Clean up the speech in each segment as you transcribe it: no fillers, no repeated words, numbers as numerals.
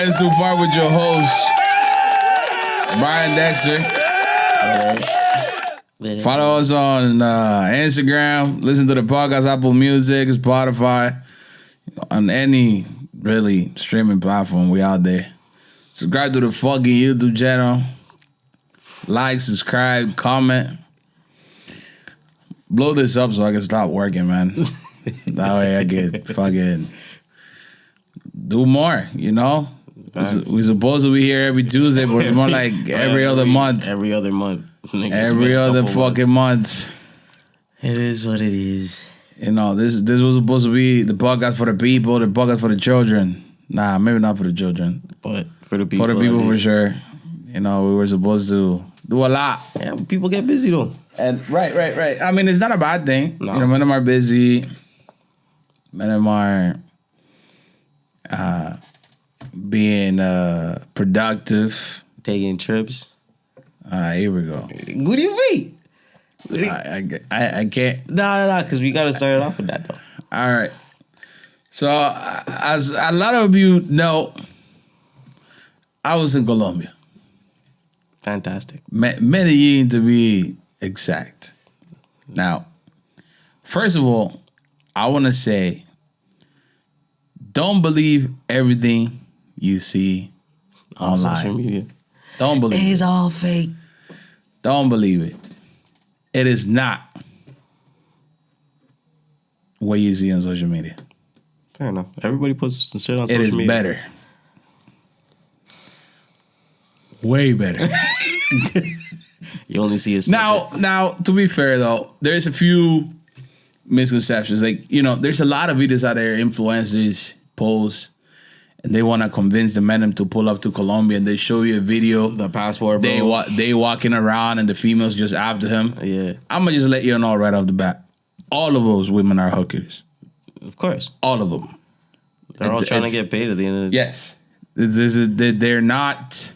Friends Too Far with your host, Brian Dexter. Follow us on Instagram. Listen to the podcast, Apple Music, Spotify, on any really streaming platform. We out there. Subscribe to the fucking YouTube channel. Like, subscribe, comment. Blow this up so I can stop working, man. That way I can fucking do more, you know? We're supposed to be here every Tuesday, but it's more like every other month. Every other month. Every other fucking month. It is what it is. You know, this was supposed to be the podcast for the people, the podcast for the children. Nah, maybe not for the children. But for the people. For the people, for sure. You know, we were supposed to do a lot. Yeah, people get busy, though. And right. I mean, it's not a bad thing. No. You know, men of them are busy. Men of them are being productive. Taking trips. Here we go. What do you mean? I can't. No, because we got to start it off with that, though. All right. So, as a lot of you know, I was in Colombia. Fantastic. Medellin, to be exact. Now, first of all, I want to say, don't believe everything you see On online. social media. Don't believe It's all fake. Don't believe it. It is not what you see on social media. Fair enough. Everybody puts some shit on social It is media. better. Way better. You only see a snippet. Now, to be fair though, there's a few misconceptions. Like, you know, there's a lot of videos out there, influencers post, and they want to convince the men to pull up to Colombia, and they show you a video. The passport, bro. They walking around, and the females just after him. Yeah. I'm gonna just let you know right off the bat. All of those women are hookers. Of course. All of them. They're all trying to get paid at the end of the day. Yes. They're not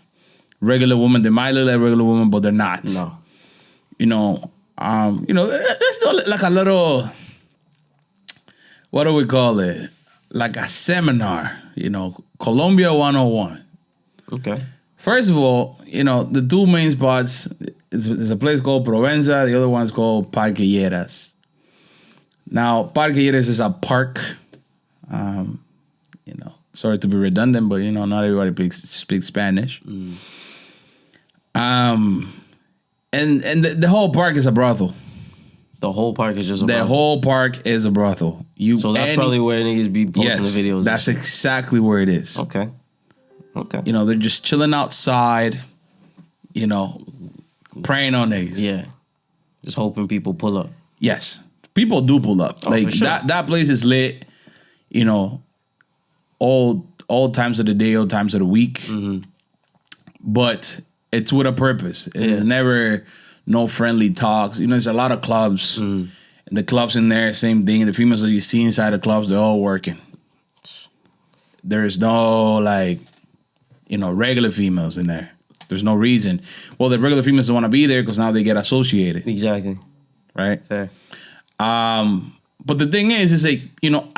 regular women. They might look like regular women, but they're not. No. You know, let's do like a little, what do we call it? Like a seminar, you know, Colombia 101. Okay. First of all, you know, the two main spots is a place called Provenza. The other one's called Parque Lleras. Now, Parque Lleras is a park. You know, sorry to be redundant, but, you know, not everybody speaks Spanish. And the whole park is a brothel. The whole park is just a brothel. whole park is a brothel. So that's probably where niggas be posting the videos. That's exactly where it is. Okay. You know, they're just chilling outside, you know, praying on niggas. Yeah. Just hoping people pull up. Yes. People do pull up. Oh, like for sure. that place is lit, you know, all times of the day, all times of the week. Mm-hmm. But it's with a purpose. It's never no friendly talks. You know, there's a lot of clubs. And the clubs in there, same thing. The females that you see inside the clubs, they're all working. There's no, like, you know, regular females in there. There's no reason. Well, the regular females don't want to be there because now they get associated. Exactly. Right? Fair. But the thing is like, you know,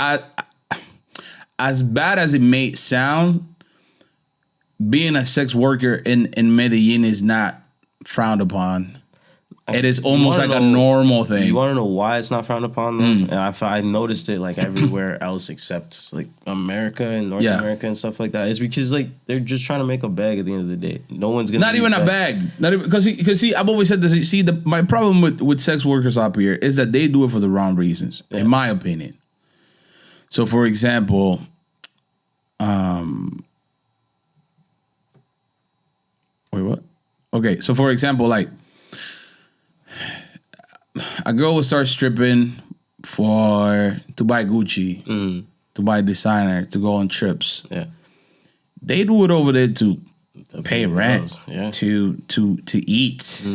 as bad as it may sound, being a sex worker in Medellin is not frowned upon. It is almost like a normal thing. You want to know why it's not frowned upon, though? And I noticed it like everywhere else except like America and North America and stuff like that. It's because like they're just trying to make a bag at the end of the day. No one's gonna not even a bag. Not even because see, I've always said this. See, my problem with sex workers up here is that they do it for the wrong reasons, in my opinion. So, for example, wait, what? Okay, so for example, like, a girl would start stripping to buy Gucci, to buy designer, to go on trips. Yeah. They do it over there to pay rent, bills, to eat.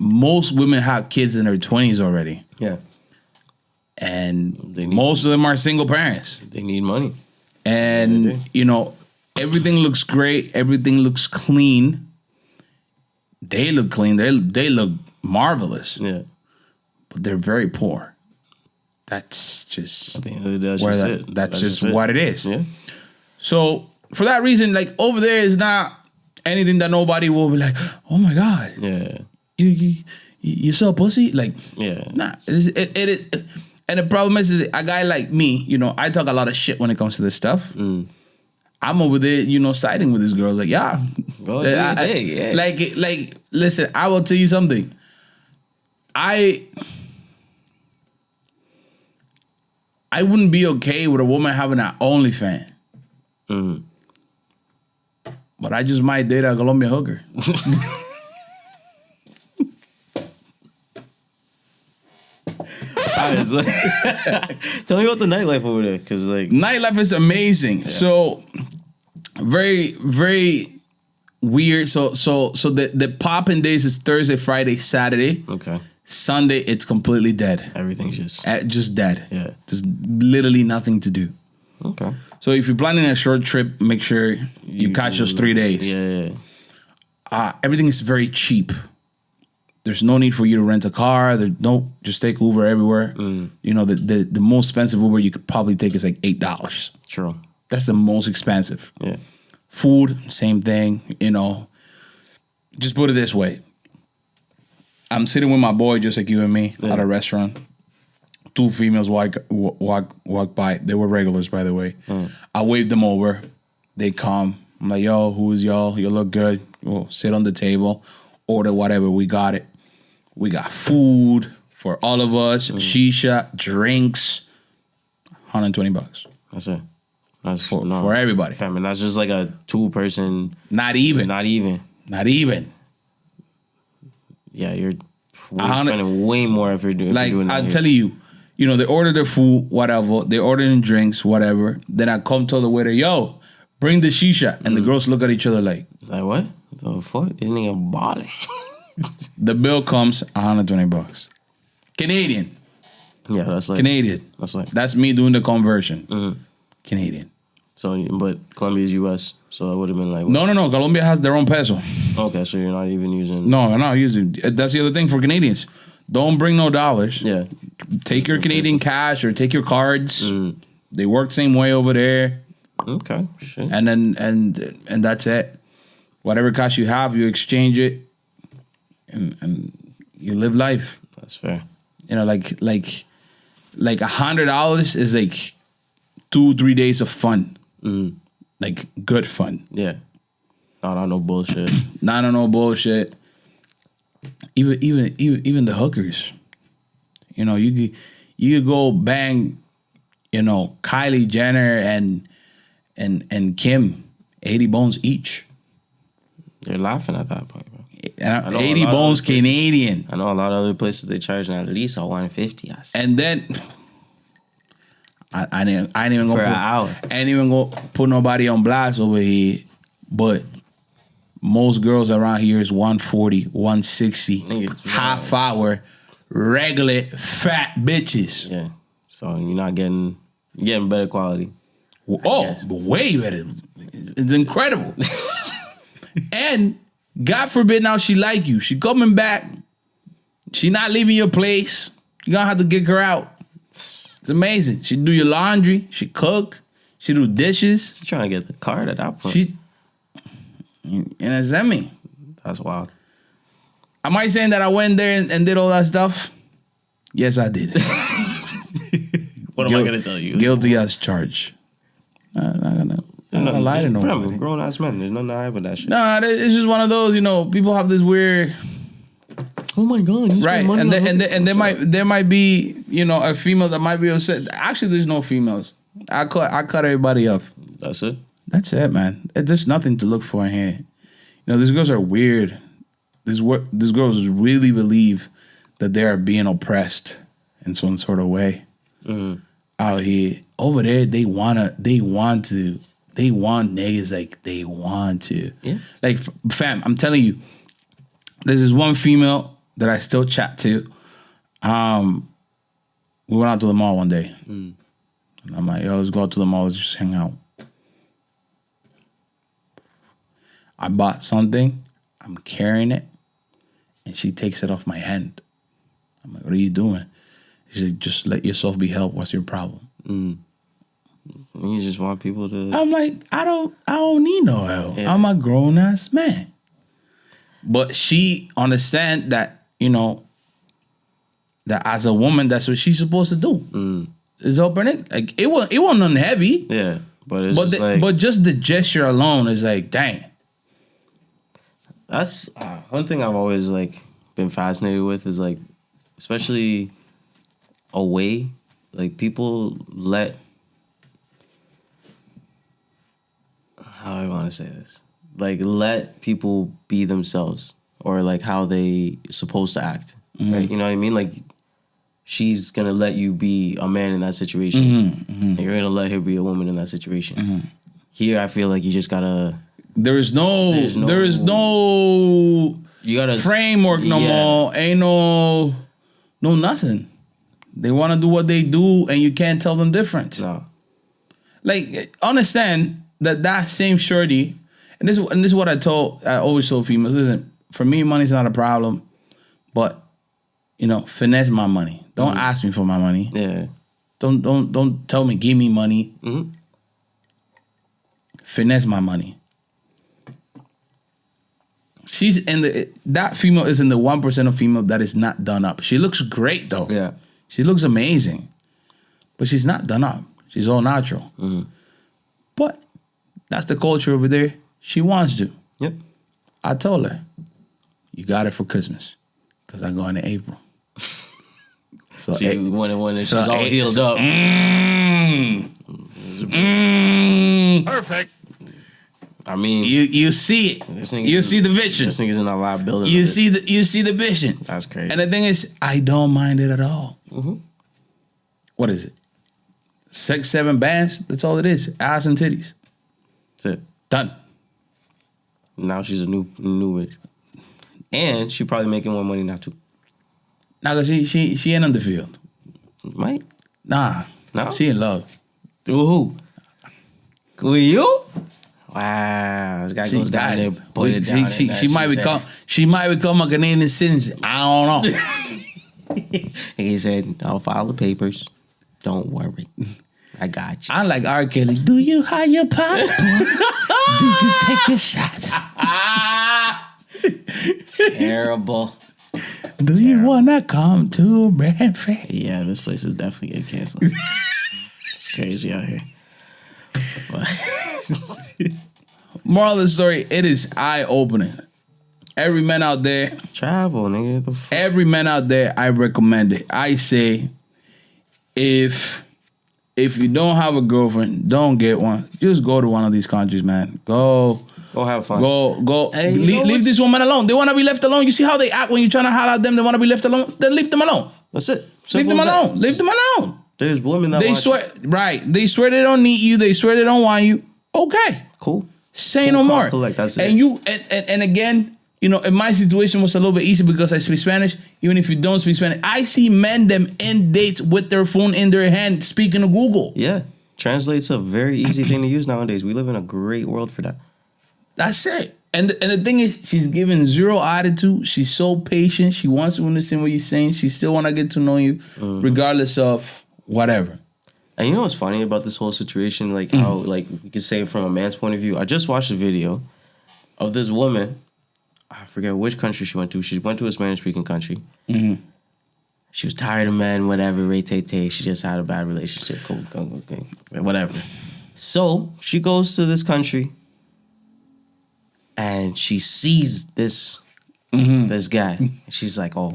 Most women have kids in their 20s already. Yeah. And most of them are single parents. They need money. And, you know, everything looks great. Everything looks clean. They look clean. They look marvelous. Yeah. But they're very poor. That's just At the end of the day, that's just it. That's just what it is. Yeah. So for that reason, like over there is not anything that nobody will be like, oh my God. Yeah. You saw pussy? Like, Yeah. nah. It is. And the problem is a guy like me, you know, I talk a lot of shit when it comes to this stuff. I'm over there, you know, siding with these girls. Like, yeah. Go do your thing, yeah. Like, listen, I will tell you something. I wouldn't be okay with a woman having an OnlyFans. But I just might date a Colombian hooker. So, tell me about the nightlife over there, because like nightlife is amazing. Yeah. So very, very weird. So the popping days is Thursday, Friday, Saturday. Okay. Sunday it's completely dead. Everything's just dead. Yeah. Just literally nothing to do. Okay. So if you're planning a short trip, make sure you catch those 3 days. Yeah. Everything is very cheap. There's no need for you to rent a car. Just take Uber everywhere. You know, the most expensive Uber you could probably take is like $8. True. That's the most expensive. Yeah. Food, same thing. You know, just put it this way. I'm sitting with my boy, just like you and me, at a restaurant. 2 females walk by. They were regulars, by the way. I waved them over. They come. I'm like, yo, who is y'all? You look good. We'll sit on the table. Order whatever. We got it. We got food for all of us. Shisha, drinks. $120. That's it. That's for everybody. Family. That's just like a 2-person. Not even. Yeah, you're spending way more if you're doing. Like I'm telling you, you know, they order the food, whatever. They ordering drinks, whatever. Then I come tell the waiter, yo, bring the shisha, and the girls look at each other like what? The fuck? Isn't he a body? The bill comes $120. Canadian. Yeah, that's like Canadian. That's me doing the conversion. Canadian. So, but Colombia's U.S., so it would have been like... What? No. Colombia has their own peso. Okay, so you're not even using... No, I'm not using... That's the other thing for Canadians. Don't bring no dollars. Yeah. Take your Canadian cash or take your cards. They work the same way over there. Okay, shit. And then and that's it. Whatever cash you have, you exchange it, and you live life. That's fair. You know, like $100 is like 2-3 days of fun. Like good fun. Yeah. Not no bullshit. Not no bullshit. Even the hookers. You know, you could go bang, you know, Kylie Jenner and Kim, 80 bones each. They're laughing at that point, bro. 80 bones Canadian. I know a lot of other places they charge at least $150. And then I ain't even for gonna an hour. I ain't even gonna put nobody on blast over here, but most girls around here is 140, 160, half hour, regular fat bitches. Yeah. So you're getting better quality. Oh, way better. It's incredible. And God forbid now she like you. She coming back. She not leaving your place. You're gonna have to kick her out. It's amazing. She do your laundry. She cook. She do dishes. She's trying to get the card at that point. She and it's me. That's wild. Am I saying that I went there and did all that stuff? Yes, I did. What am I gonna tell you? Guilty as charged. I'm not lying to nobody. Grown ass men. There's nothing to hide with that shit. No, it's just one of those. You know, people have this weird. Oh my God! You right, and there might be, you know, a female that might be upset. Actually, there's no females. I cut everybody up. That's it. That's it, man. There's nothing to look for in here. You know, these girls are weird. These girls really believe that they are being oppressed in some sort of way. Out here, over there, they want niggas like they want to. Yeah. Like, fam, I'm telling you, there's this one female that I still chat to. We went out to the mall one day. And I'm like, yo, let's go out to the mall. Let's just hang out. I bought something. I'm carrying it. And she takes it off my hand. I'm like, what are you doing? She's like, just let yourself be helped. What's your problem? You just want people to. I'm like, I don't need no help. Yeah. I'm a grown ass man. But she understand that, you know, that as a woman, that's what she's supposed to do. Is open it. Like it wasn't nothing heavy. Yeah. But just the gesture alone is like, dang. That's one thing I've always like been fascinated with is like, especially away, like people let. How do I want to say this? Like let people be themselves or like how they supposed to act. Right? You know what I mean? Like she's gonna let you be a man in that situation. And you're gonna let her be a woman in that situation. Here, I feel like you just gotta. There is no you gotta framework no more. Ain't no nothing. They want to do what they do, and you can't tell them different. No. Like understand that same shorty, and this is what I always told females. Listen, for me, money's not a problem, but you know, finesse my money. Don't ask me for my money. Yeah. Don't tell me give me money. Finesse my money. She's that female is in the 1% of female that is not done up. She looks great though. Yeah. She looks amazing, but she's not done up. She's all natural. But that's the culture over there. She wants to. Yep. I told her, you got it for Christmas, because I go into April. So when she's all healed up. Perfect. I mean, you see it. You see the vision. This nigga's in a live building. You see the vision. That's crazy. And the thing is, I don't mind it at all. What is it? 6-7 bands. That's all it is. Ass and titties. That's it. Done. Now she's a new bitch, and she probably making more money now too. Nah, cause she ain't on the field. Might. Nah. No. She in love. Through who? With you? Wow, this guy goes down there, put it down. She might become a Canadian citizen. I don't know. He said, "I'll file the papers. Don't worry, I got you." I like R. Kelly. Do you have your passport? Did you take your shots? Terrible. Do you wanna come to Brantford? Yeah, this place is definitely getting canceled. It's crazy out here. Moral of the story, it is eye-opening. Every man out there, travel, nigga. Every man out there, I recommend it. I say, if you don't have a girlfriend, don't get one. Just go to one of these countries, man. Go have fun. Go. Hey, leave this woman alone. They want to be left alone. You see how they act when you're trying to holler at them? They want to be left alone. Then leave them alone. That's it. Leave them alone. Leave them alone. There's women that they swear They swear they don't need you. They swear they don't want you. Okay, cool. Say no more. That's and you and again, you know, in my situation was a little bit easier because I speak Spanish. Even if you don't speak Spanish, I see men them end dates with their phone in their hand, speaking to Google. Yeah, translate's a very easy thing to use nowadays. We live in a great world for that. That's it. And the thing is, she's giving zero attitude. She's so patient. She wants to understand what you're saying. She still want to get to know you, regardless of whatever. And you know what's funny about this whole situation? Like how, like you can say from a man's point of view. I just watched a video of this woman. I forget which country she went to. She went to a Spanish-speaking country. She was tired of men, whatever, Tay. She just had a bad relationship. Cool, okay, whatever. So she goes to this country. And she sees this guy. She's like, "Oh,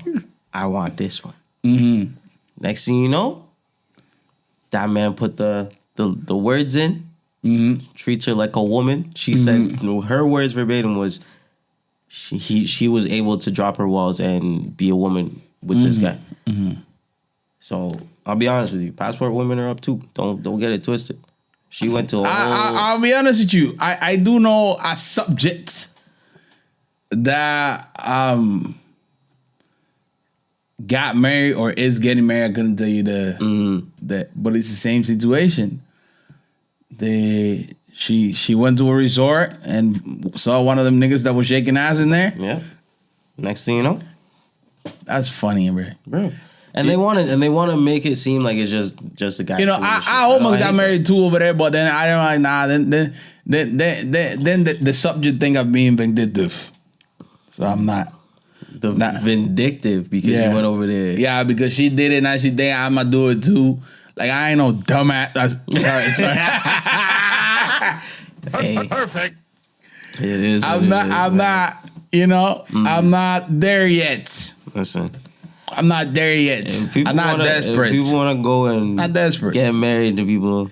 I want this one." Next thing you know, that man put the words in. Treats her like a woman. She said her words verbatim was, she was able to drop her walls and be a woman with this guy. So I'll be honest with you, passport women are up too. Don't get it twisted. She went to I'll be honest with you. I do know a subject that got married or is getting married. I couldn't tell you that, but it's the same situation. She went to a resort and saw one of them niggas that was shaking ass in there. Yeah. Next thing you know, that's funny, bro. And they want to make it seem like it's just a guy. You know, I almost got married too over there, but then I don't like nah. Then the subject thing of being vindictive, so I'm not. Vindictive because you went over there. Yeah, because she did it and I she think I'ma do it too. Like I ain't no dumbass. Sorry. Hey, Perfect. it is. I'm not. You know, I'm not there yet. Listen, I'm not there yet. I'm not desperate. If people want to go and not desperate. Get married to people,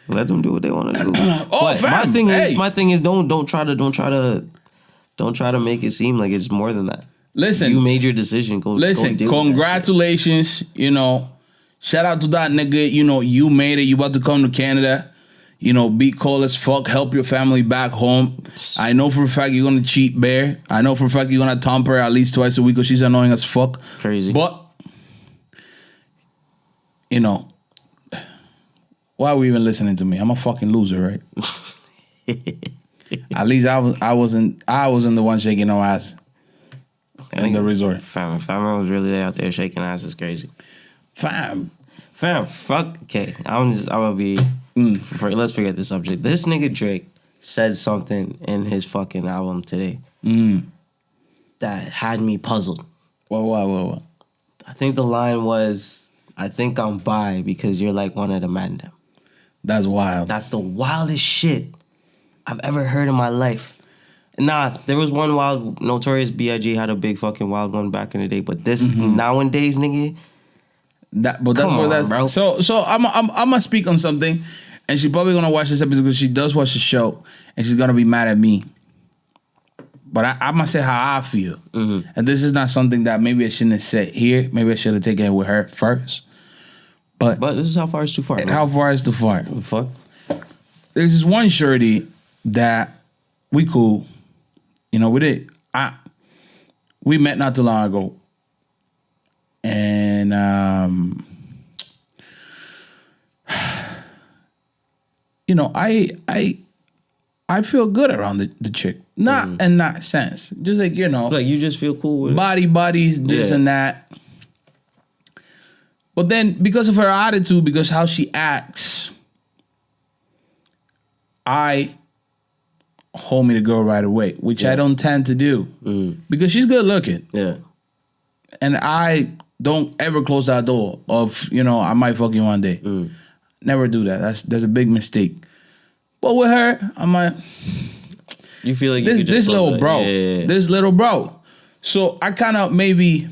let them do what they want to do. But fam, my thing is, don't try to make it seem like it's more than that. Listen, you made your decision. Go deal congratulations. You know, shout out to that nigga. You know, you made it. You about to come to Canada. You know, be cool as fuck. Help your family back home. I know for a fact you're gonna cheat Bear. I know for a fact you're gonna thump her at least twice a week because she's annoying as fuck. Crazy. But you know, why are we even listening to me? I'm a fucking loser, right? At least I wasn't the one shaking no ass in the resort. Fam, if I was really out there shaking ass, it's crazy. Fam, fuck. Okay, I'm gonna be. Let's forget the subject. This nigga Drake said something in his fucking album today that had me puzzled. What? I think the line was, "I think I'm bi because you're like one of the men." That's wild. That's the wildest shit I've ever heard in my life. Nah, there was one wild. Notorious B.I.G. had a big fucking wild one back in the day, but this nowadays, nigga. Bro. So I'm gonna speak on something, and she's probably gonna watch this episode because she does watch the show, and she's gonna be mad at me. But I'm gonna say how I feel, and this is not something that maybe I shouldn't have said here. Maybe I should have taken it with her first. But this is how far is too far. How far is too far? What the fuck? There's this one shorty that we cool. You know, we met not too long ago. And you know, I feel good around the chick. Not in that sense. Just like, you know, like you just feel cool with bodies, this and that. But then because of her attitude, because how she acts, I hold me the girl right away, which I don't tend to do. Because she's good looking. Yeah. And I don't ever close that door of, you know, I might fuck you one day. Never do that. That's a big mistake. But with her, I'm like, you feel like this little bro. Yeah. This little bro. So I kind of maybe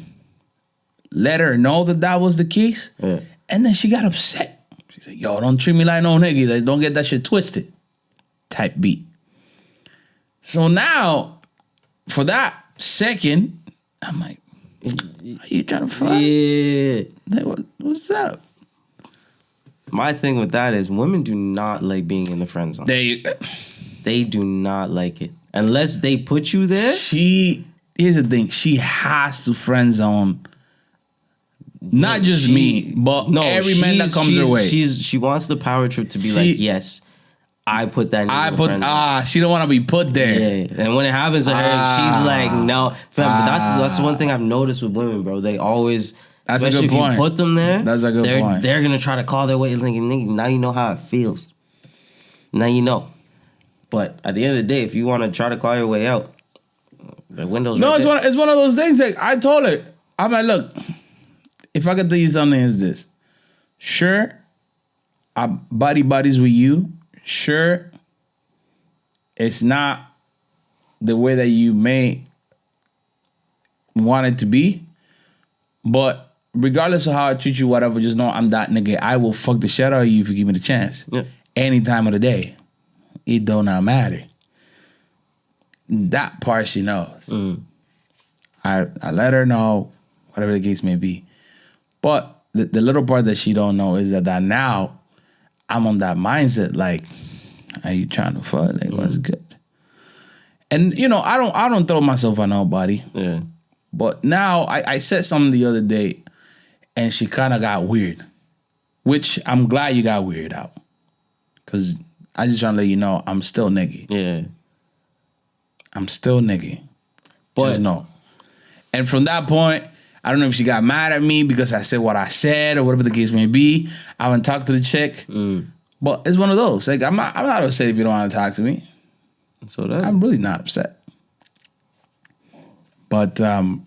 let her know that was the case. Yeah. And then she got upset. She said, yo, don't treat me like no nigga. Like, don't get that shit twisted. Type beat. So now, for that second, I'm like, are you trying to fuck? Yeah. Like, what's up? My thing with that is women do not like being in the friend zone. They do not like it. Unless they put you there. Here's the thing. She has to friend zone. Not just me, but every man that comes her way. She wants the power trip to be like, yes, I put that in she don't want to be put there. Yeah. And when it happens to her, she's like, no. Fam, but that's one thing I've noticed with women, bro. They always, that's especially a good point. If you put them there, that's a good point. They're going to try to call their way. Thinking, nigga, now you know how it feels. Now you know. But at the end of the day, if you want to try to call your way out, the window's right there. It's one of those things. Like, I told her, I'm like, look, if I could tell you something, is this. Sure, I'm buddies with you. Sure, it's not the way that you may want it to be. But regardless of how I treat you, whatever, just know I'm that nigga. I will fuck the shit out of you if you give me the chance. Yeah. Any time of the day. It do not matter. That part she knows. I let her know, whatever the case may be. But the little part that she don't know is that now I'm on that mindset, like, are you trying to fuck? Like, what's good? And you know, I don't throw myself on nobody. Yeah. But now I said something the other day, and she kind of got weird, which I'm glad you got weird out, because I just trying to let you know I'm still nigga. Yeah. I'm still nigga. But just know. And from that point, I don't know if she got mad at me because I said what I said or whatever the case may be. I haven't talked to the chick. But it's one of those. Like, I'm not upset if you don't want to talk to me. So that I'm really not upset. But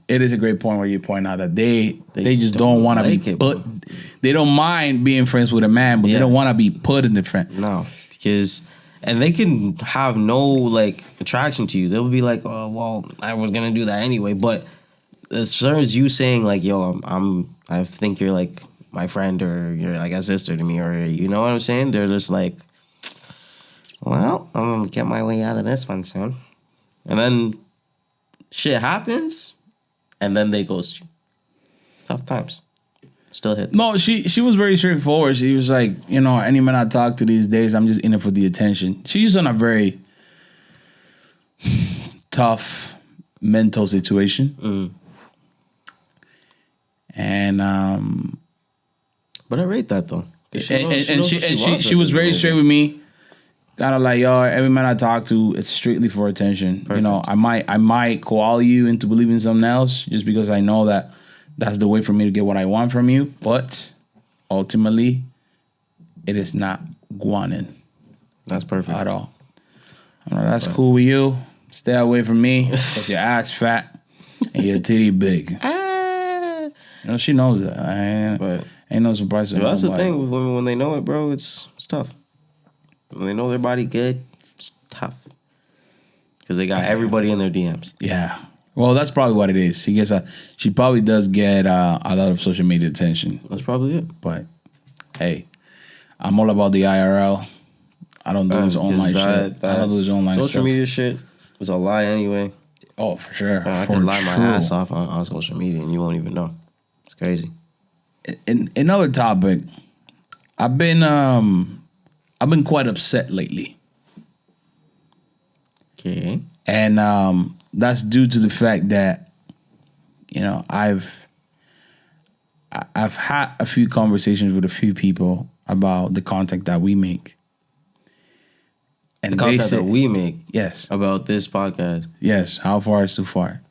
it is a great point where you point out that they just don't want to like be put. They don't mind being friends with a man, but they don't want to be put in the friend. No, because and they can have no like attraction to you. They'll be like, oh well, I was gonna do that anyway. But as far as you saying like, yo, I think you're like my friend or you're like a sister to me, or you know what I'm saying? They're just like, well, I'm gonna get my way out of this one soon. And then shit happens, and then they ghost you. Tough times. Still hit. No, she was very straightforward. She was like, you know, any man I talk to these days, I'm just in it for the attention. She's in a very tough mental situation. And but I rate that though. She was very straight with me. Kind of like, yo, every man I talk to, it's strictly for attention. Perfect. You know, I might coal you into believing something else just because I know that that's the way for me to get what I want from you. But ultimately, it is not guanin. That's perfect. At all. That's cool with you. Stay away from me because your ass fat and your titty big. You know, she knows that. But ain't no surprise to that's the thing with women when they know it, bro. It's tough. When they know their body good, it's tough because they got everybody in their DMs. Yeah, well, that's probably what it is. She probably does get a lot of social media attention. That's probably it. But hey, I'm all about the IRL. I don't do this online shit. I don't do this online social media shit is a lie anyway. Oh, for sure. I can lie my ass off on social media and you won't even know. It's crazy. Another topic. I've been quite upset lately. Okay. And that's due to the fact that, you know, I've had a few conversations with a few people about the content that we make. And the content that we make? Yes. About this podcast? Yes. How far is too far?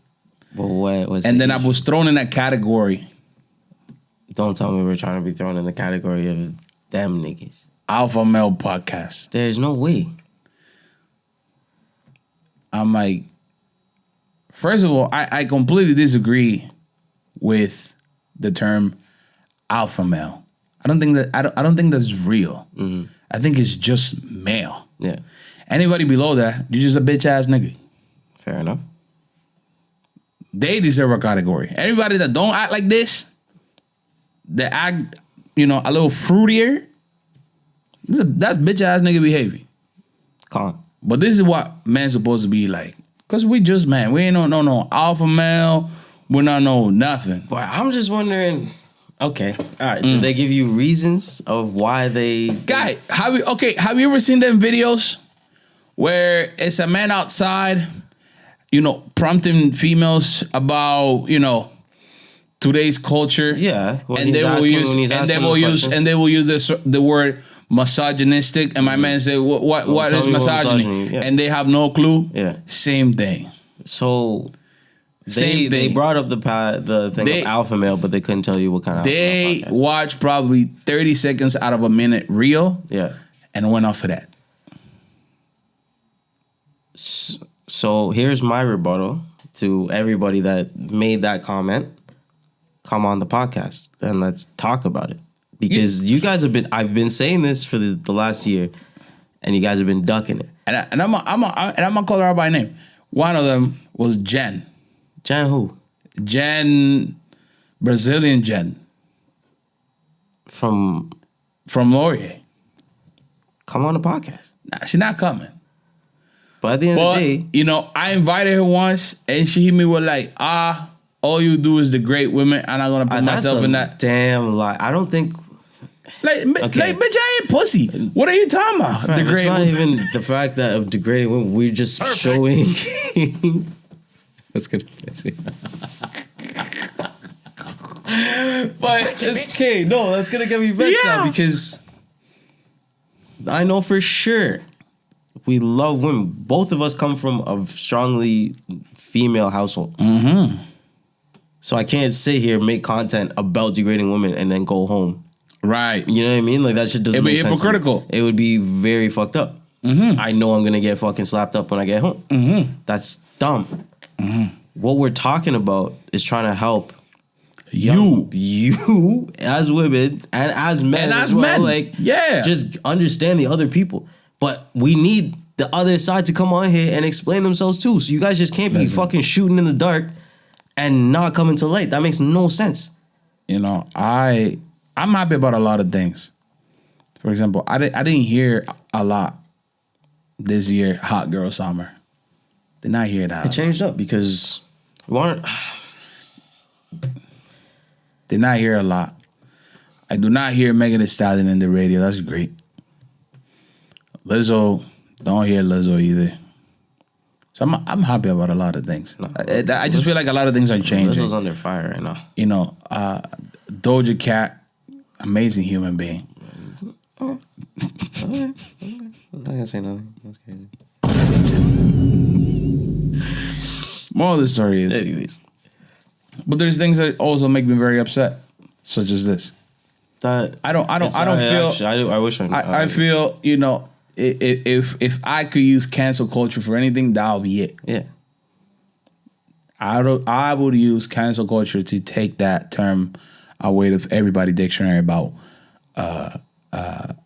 Well, what was and then issue? I was thrown in that category. Don't tell me we're trying to be thrown in the category of them niggas. Alpha Male Podcast. There's no way. I'm like, first of all, I completely disagree with the term alpha male. I don't think that's real. Mm-hmm. I think it's just male. Yeah. Anybody below that, you're just a bitch ass nigga. Fair enough. They deserve a category. Everybody that don't act like this, that act, you know, a little fruitier. That's bitch ass nigga behavior. Calm. But this is what men's supposed to be like. Cause we just man. We ain't no alpha male. We're not no nothing. But I'm just wondering. Okay, all right. Did they give you reasons of why they? Guy, have you ever seen them videos where it's a man outside, you know, prompting females about, you know, today's culture? Yeah. And they will use the word misogynistic, and my man said, "What is misogyny?" Yeah. And they have no clue. Yeah, same thing. So they brought up the thing of alpha male, but they couldn't tell you what kind of. They watched probably 30 seconds out of a minute reel. Yeah, and went off of that. So here's my rebuttal to everybody that made that comment. Come on the podcast and let's talk about it. Because you guys I've been saying this for the last year, and you guys have been ducking it. And I'm gonna call her out by name. One of them was Jen. Jen who? Jen, Brazilian Jen. From Laurier. Come on the podcast. Nah, she's not coming. But at the end of the day, you know, I invited her once, and she hit me with like, all you do is degrade women. I'm not gonna put myself in that. Damn lie. I don't think. Bitch, I ain't pussy. What are you talking about? Right, it's not even the fact that of degrading women. We're just showing. That's gonna piss me. But it's okay. No, that's gonna get me vexed now because I know for sure we love women. Both of us come from a strongly female household. Mm-hmm. So I can't sit here, make content about degrading women, and then go home. Right. You know what I mean? Like, that shit doesn't make sense. It'd be hypocritical. It would be very fucked up. I know I'm going to get fucking slapped up when I get home. That's dumb. What we're talking about is trying to help you as women and as men And as as well. men. Like, Yeah. just understand the other people. But we need the other side to come on here and explain themselves too. So you guys just can't be fucking shooting in the dark and not coming to light. That makes no sense. You know, I'm happy about a lot of things. For example, I didn't hear a lot this year. Hot girl summer. Did not hear that. It changed up because we wanted. Did not hear a lot. I do not hear Megan Thee Stallion in the radio. That's great. Lizzo, don't hear Lizzo either. So I'm happy about a lot of things. I just feel like a lot of things are changing. Lizzo's under fire right now. You know, Doja Cat, amazing human being. I'm not gonna say nothing. That's crazy. Moral of the story is, Anyways, but there's things that also make me very upset, such as this. that I don't feel. I wish I feel, you know, if I could use cancel culture for anything, that would be it. Yeah. I would use cancel culture to take that term away of everybody dictionary about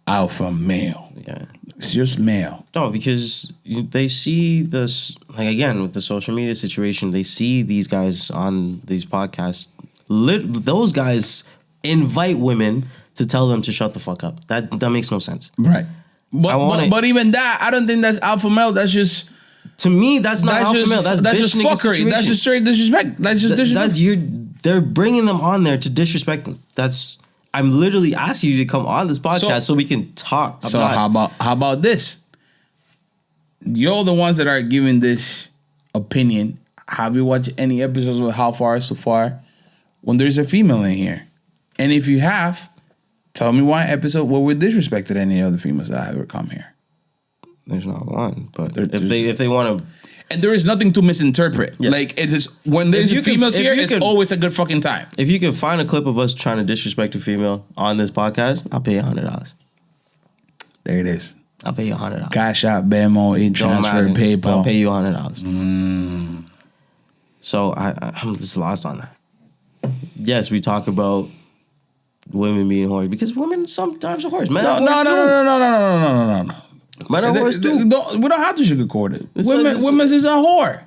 alpha male. Yeah. It's just male. No, because they see this, like, again, with the social media situation, they see these guys on these podcasts. Those guys invite women to tell them to shut the fuck up. That makes no sense. Right. But even that, I don't think that's alpha male. That's just, to me, that's not alpha male. That's just bitch nigga fuckery. situation. That's just straight disrespect. That's just disrespect. They're bringing them on there to disrespect them. I'm literally asking you to come on this podcast so we can talk about. So how about this? You're the ones that are giving this opinion. Have you watched any episodes with How Far So Far when there's a female in here? And if you have, tell me one episode where we disrespected any other females that have ever come here. There's not one, but if they want to. And there is nothing to misinterpret. Yeah. Like, it is when there's females here, it's always a good fucking time. If you can find a clip of us trying to disrespect a female on this podcast, I'll pay you $100. There it is. I'll pay you $100. Cash App, Venmo, e-transfer, PayPal. I'll pay you $100. So I'm just lost on that. Yes, we talk about women being whores because women sometimes are whores. Men are whores too. No. Men are whores too. We don't have to sugarcoat it. Women is a whore.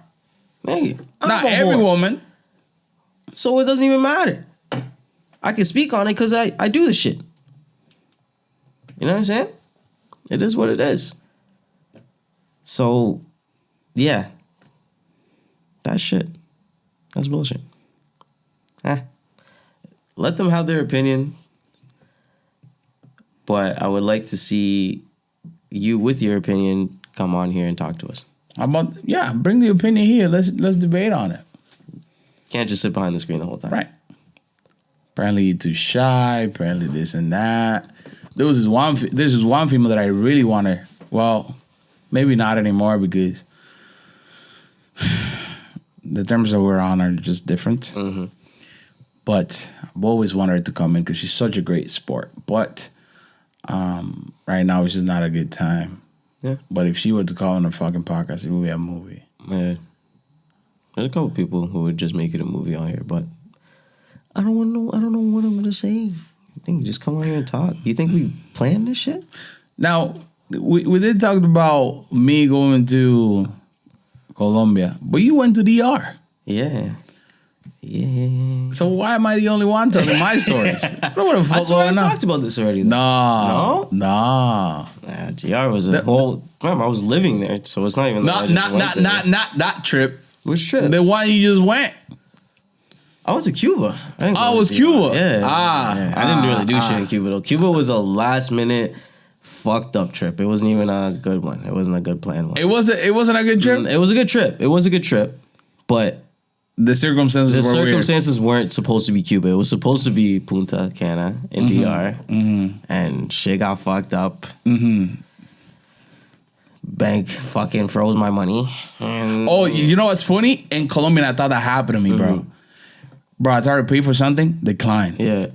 Hey, not every woman. So it doesn't even matter. I can speak on it because I do this shit. You know what I'm saying? It is what it is. So, yeah. That's shit. That's bullshit. Let them have their opinion. But I would like to see you with your opinion come on here and talk to us. How about, bring the opinion here. Let's debate on it. Can't just sit behind the screen the whole time. Right. Apparently you're too shy. Apparently this and that. There's this one female that I really wanted. Well, maybe not anymore because the terms that we're on are just different. Mm-hmm. But I've always wanted her to come in because she's such a great sport. But right now it's just not a good time. Yeah. But if she were to call on a fucking podcast, it would be a movie. Man, there's a couple people who would just make it a movie on here, but I don't know what I'm gonna say. I think just come on here and talk. You think we planned this shit? Now, we did talk about me going to Colombia, but you went to DR. Yeah. So why am I the only one telling my stories? I don't want to fuck going on. I talked about this already. No. DR was a whole. Remember, I was living there, so it's not even. Not that trip. Which trip? The one you just went. I went to Cuba. It was Cuba. Yeah. I didn't really do shit in Cuba though. Cuba was a last minute fucked up trip. It wasn't even a good one. It wasn't a good planned one. It wasn't a good trip. It was a good trip. But the circumstances weren't supposed to be Cuba. It was supposed to be Punta Cana in DR. Mm-hmm. And shit got fucked up. Mm-hmm. Bank fucking froze my money. You know what's funny? In Colombia, I thought that happened to me, bro. Bro, I tried to pay for something, decline. Yeah.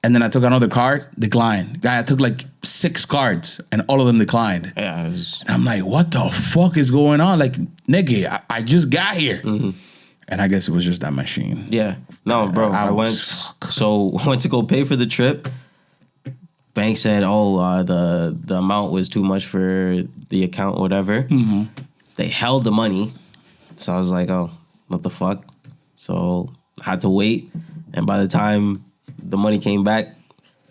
And then I took another card, decline. Guy, I took like 6 cards, and all of them declined. Yeah. And I'm like, what the fuck is going on? Like, nigga, I just got here. Mm-hmm. And I guess it was just that machine. Yeah. No, bro. I went to go pay for the trip. Bank said, the amount was too much for the account, whatever. Mm-hmm. They held the money. So I was like, oh, what the fuck? So I had to wait. And by the time the money came back,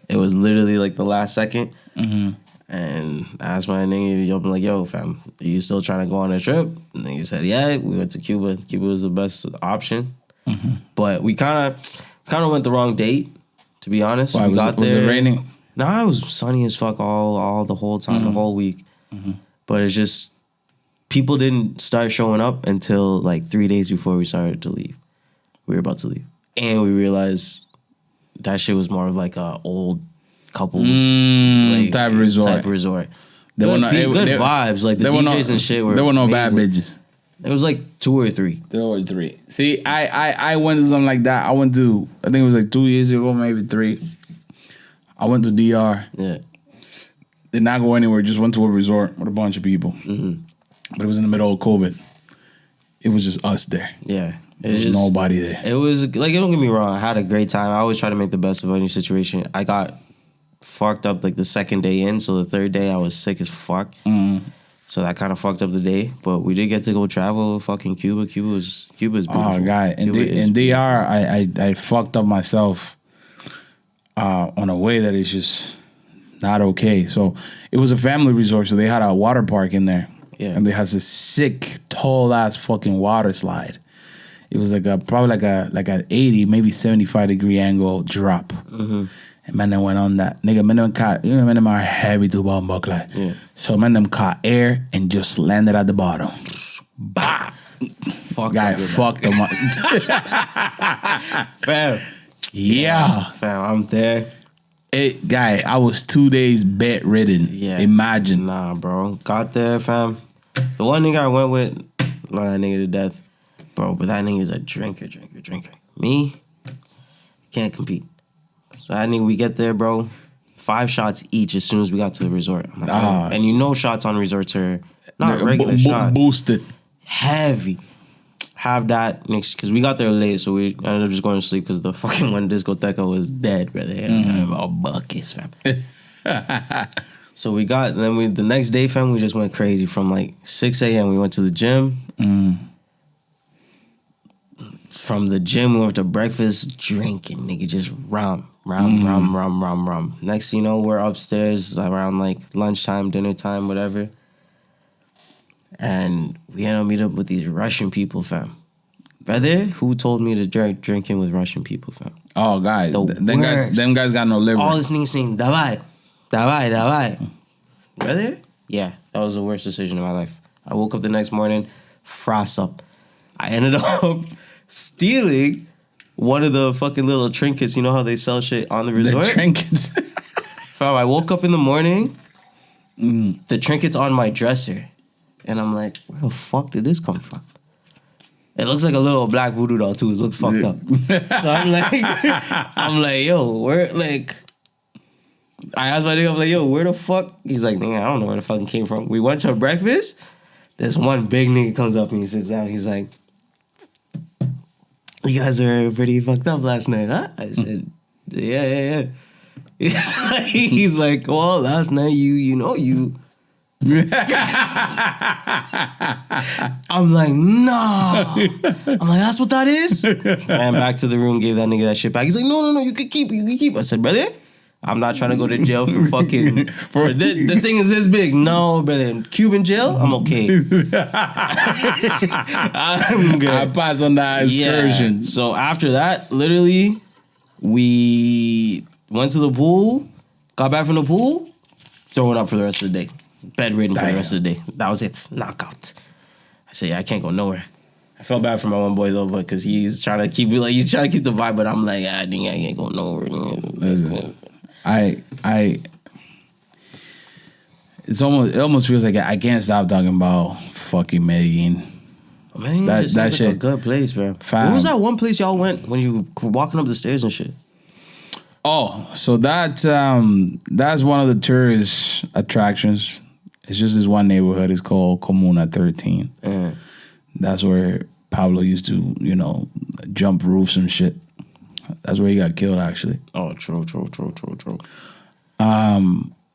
it was literally like the last second. Mm-hmm. And I asked my nigga, I'm like, yo, fam, are you still trying to go on a trip? And he said, yeah, we went to Cuba. Cuba was the best option. Mm-hmm. But we kind of went the wrong date, to be honest. Why, was it raining? No, it was sunny as fuck all the whole time, the whole week. Mm-hmm. But it's just, people didn't start showing up until like 3 days before we started to leave. We were about to leave. And we realized that shit was more of like a old couples type resort. There were good vibes. Like the DJs and shit were. There were no amazing. bad bitches. It was like 2 or 3. There were 3. See, I went to something like that. I went to, I think it was like 2 years ago, maybe 3. I went to DR. Yeah. Did not go anywhere. Just went to a resort with a bunch of people. Mm-hmm. But it was in the middle of COVID. It was just us there. Yeah. There was nobody there. It was like, don't get me wrong. I had a great time. I always try to make the best of any situation. I got fucked up like the second day in. So the third day I was sick as fuck. Mm-hmm. So that kind of fucked up the day. But we did get to go travel fucking Cuba. Cuba's beautiful. Oh, God. In DR, I fucked up myself on a way that is just not okay. So it was a family resort. So they had a water park in there. Yeah. And they had this sick, tall-ass fucking water slide. It was like probably like a 80, maybe 75 degree angle drop. Mm-hmm. And man, them went on that. Nigga, man, them caught, you know, man, them are heavy to bomb buckler. Yeah. So man, them caught air and just landed at the bottom. Bah! Guy fucked them up. Fam. Yeah. Fam, I'm there. Guy, I was 2 days bedridden. Yeah. Imagine. Nah, bro. Got there, fam. The one nigga I went with, love that nigga to death. Bro, but that nigga's a drinker. Me, can't compete. So that nigga, we get there, bro. 5 shots each as soon as we got to the resort. I'm like, and you know shots on resorts are not regular shots. Boosted. Heavy. Have that next, because we got there late, so we ended up just going to sleep because the fucking one discoteca was dead, brother. All buckets, fam. So we got, then the next day, fam, we just went crazy. From like 6 a.m., we went to the gym. From the gym, we went to breakfast, drinking, nigga, just rum. Next thing you know, we're upstairs around like lunchtime, dinner time, whatever. And we ended up meeting up with these Russian people, fam. Brother, who told me to drinking with Russian people, fam? Oh, God. Them guys got no liver. All this nigga saying, davai. Brother? Yeah, that was the worst decision of my life. I woke up the next morning, frost up. I ended up stealing one of the fucking little trinkets. You know how they sell shit on the resort? The trinkets. Fam, I woke up in the morning, the trinket's on my dresser. And I'm like, where the fuck did this come from? It looks like a little black voodoo doll too. It looks fucked up. So I'm like, yo, where, like, I asked my nigga, I'm like, yo, where the fuck? He's like, nigga, I don't know where the fucking came from. We went to breakfast. This one big nigga comes up and he sits down. He's like, you guys were pretty fucked up last night, huh? I said, yeah. He's like, well, last night you. I'm like, no. I'm like, that's what that is? Ran back to the room, gave that nigga that shit back. He's like, no, you can keep it. I said, brother, I'm not trying to go to jail for fucking... the thing is this big. No, brother. Cuban jail? I'm okay. I'm good. I pass on that excursion. Yeah. So after that, literally, we went to the pool, got back from the pool, throwing up for the rest of the day. Bedridden for the rest of the day. That was it. Knockout. I said, yeah, I can't go nowhere. I felt bad for my one boy though, but because he's trying to keep the vibe, but I'm like, I can't go nowhere. Listen, it almost feels like I can't stop talking about fucking Medellin. Man, That that sounds shit. like a good place, bro. Fam. What was that one place y'all went when you were walking up the stairs and shit? Oh, so that's one of the tourist attractions. It's just this one neighborhood. It's called Comuna 13. That's where Pablo used to, jump roofs and shit. That's where he got killed, actually. Oh, true.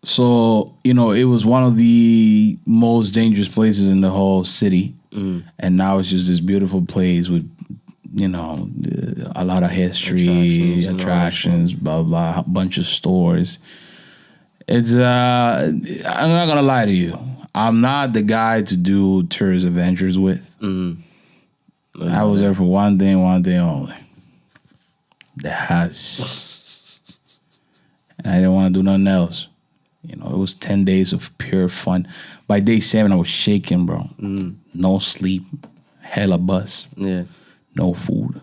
So, it was one of the most dangerous places in the whole city. And now it's just this beautiful place with, a lot of history, attractions, blah, blah, a bunch of stores. It's, I'm not going to lie to you. I'm not the guy to do tourist adventures with. I was there for one day only. The house. And I didn't want to do nothing else. It was 10 days of pure fun. By day 7, I was shaking, bro. No sleep. Hella buzz. Yeah. No food.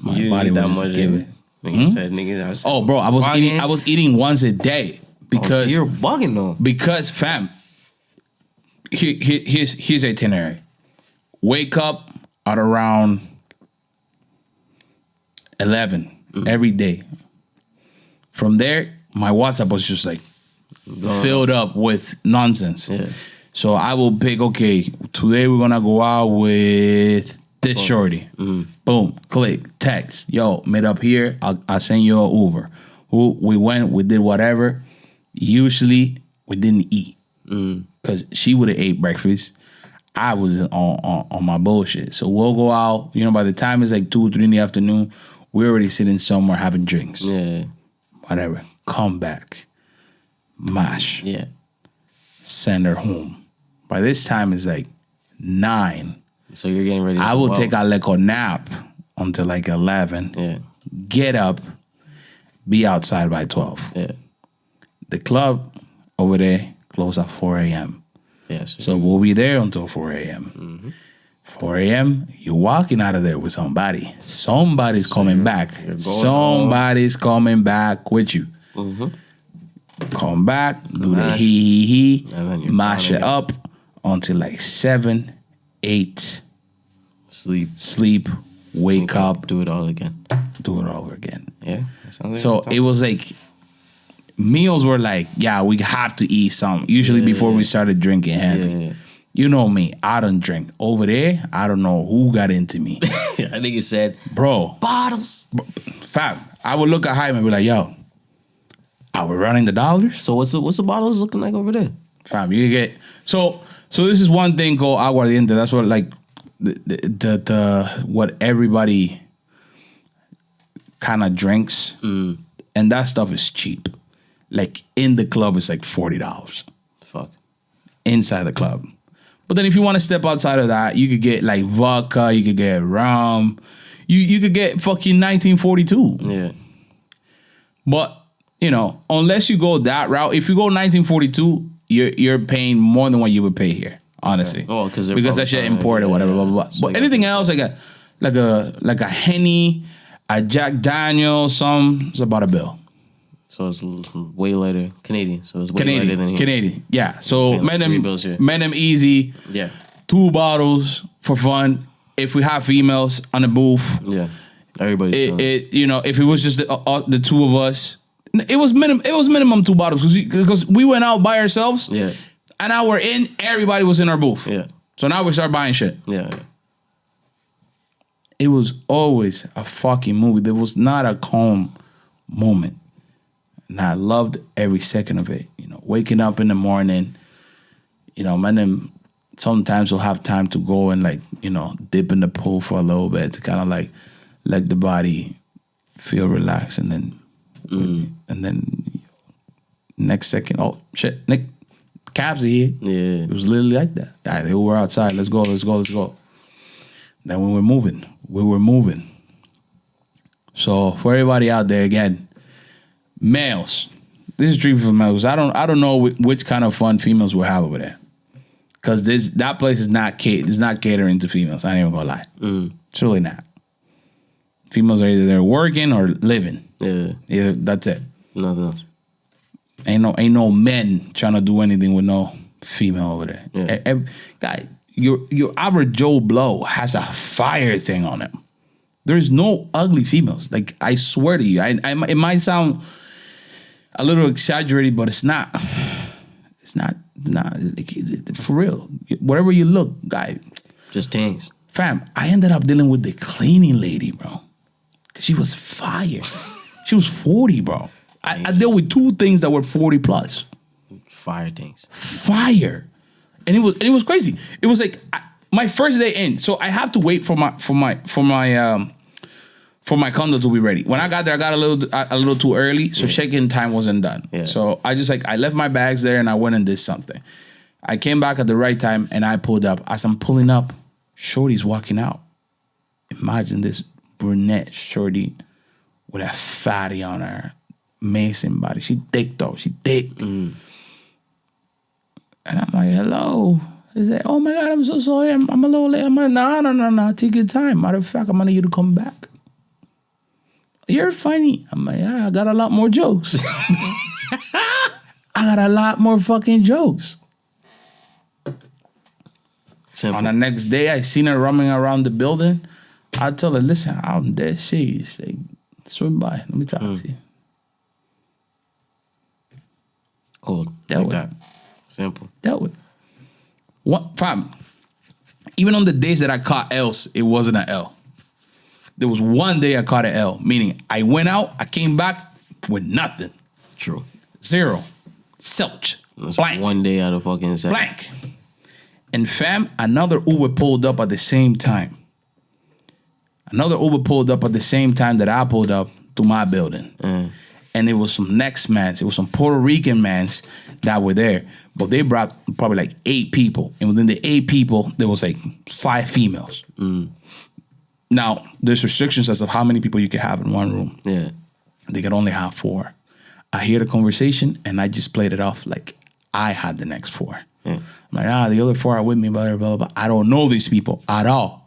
My You body didn't eat was that just much, giving. Nigga said, nigga, I was Oh, bro, I was eating once a day because you're bugging though. Because, fam, here's itinerary. Wake up at around 11 every day. From there, my WhatsApp was just like filled up with nonsense. Yeah. So I will pick, okay, today we're gonna go out with this shorty. Boom, click, text. Yo, meet up here. I'll send you an Uber. We went, we did whatever. Usually we didn't eat because she would have ate breakfast. I was on my bullshit. So we'll go out. By the time it's like 2 or 3 in the afternoon, we're already sitting somewhere having drinks. Yeah. Whatever. Come back. Mash. Yeah. Send her home. By this time it's like 9. So you're getting ready to I will take a little nap until like 11. Yeah. Get up. Be outside by 12. Yeah. The club over there close at 4 a.m. Yeah. So we'll be there until 4 a.m. 4 a.m., you're walking out of there with somebody. Somebody's coming back. Somebody's coming back with you. Come back, do the he, mash it up until like 7, 8. Sleep, wake up, do it all again. do it all over again. Yeah. So it was like, meals were like, yeah, we have to eat something. Usually before we started drinking heavy. Yeah. You know me, I don't drink. Over there, I don't know who got into me. I think he said, Bro, bottles. fam, I would look at Jaime and be like, yo, are we running the dollars? So what's the bottles looking like over there? Fam, you get so this is one thing called aguardiente. That's what like the what everybody kind of drinks, and that stuff is cheap. Like in the club, it's like $40 Fuck. inside the club. But then if you want to step outside of that, you could get like vodka, you could get rum, you could get fucking 1942. Yeah. But unless you go that route, if you go 1942, you're paying more than what you would pay here, honestly. Okay. Oh, because that shit imported, whatever, blah blah blah. So but anything else, like a Henny, a Jack Daniels, it's about a bill. So it's way lighter. Canadian. So it's way lighter than here. Canadian, yeah. So Yeah, like 3 bills here. man them easy. Yeah. 2 bottles for fun. If we have females on the booth, Yeah. Everybody's chilling. if it was just the 2 of us, it was minimum 2 bottles because we went out by ourselves. Yeah. An hour in, everybody was in our booth. Yeah. So now we start buying shit. Yeah. It was always a fucking movie. There was not a calm moment. And I loved every second of it. Waking up in the morning, man, sometimes we'll have time to go and dip in the pool for a little bit to kind of like let the body feel relaxed, and then next second, oh shit, Nick, Cavs are here. Yeah. It was literally like that. Yeah, they were outside. Let's go. Then we were moving. So for everybody out there, again, males, this is dream for males. I don't know which kind of fun females will have over there, because that place is not catering to females. I ain't even gonna lie. It's really not. Females are either they're working or living. Yeah. That's it. Nothing else. Ain't no men trying to do anything with no female over there. Yeah. Guy, your average Joe Blow has a fire thing on him. There's no ugly females. Like, I swear to you, it might sound a little exaggerated, but it's not. It's not like, for real. Wherever you look, guy. Just things. Fam, I ended up dealing with the cleaning lady, bro. Cause she was fire. She was 40, bro. I dealt with 2 things that were 40 plus. Fire things. Fire. And it was crazy. It was like my first day in. So I have to wait for my condo to be ready. When I got there, I got a little too early, so check-in time wasn't done. Yeah. So I left my bags there and I went and did something. I came back at the right time and I pulled up. As I'm pulling up, Shorty's walking out. Imagine this brunette Shorty with a fatty on her, amazing body. She thick though. She thick. Mm. And I'm like, hello. He said, oh my God, I'm so sorry. I'm a little late. I'm like, no. Take your time. Matter of fact, I'm gonna need you to come back. You're funny. I'm like, yeah, I got a lot more jokes. I got a lot more fucking jokes. Simple. On the next day, I seen her roaming around the building. I told her, listen, I'm dead serious. Like, swim by. Let me talk to you. Cool. Dealt like with that. Simple. Dealt with. What, fam, even on the days that I caught L's, it wasn't an L. There was one day I caught an L, meaning I went out, I came back with nothing. True. 0. Selch. That's blank. One day out of fucking second. Blank. And fam, another Uber pulled up at the same time. Another Uber pulled up at the same time that I pulled up to my building. And it was some next mans. It was some Puerto Rican mans that were there. But they brought probably like 8 people. And within the 8 people, there was like 5 females. Now, there's restrictions as to how many people you can have in one room. Yeah. They could only have 4. I hear the conversation, and I just played it off like I had the next 4. Yeah. I'm like, the other 4 are with me, blah, blah, blah. I don't know these people at all.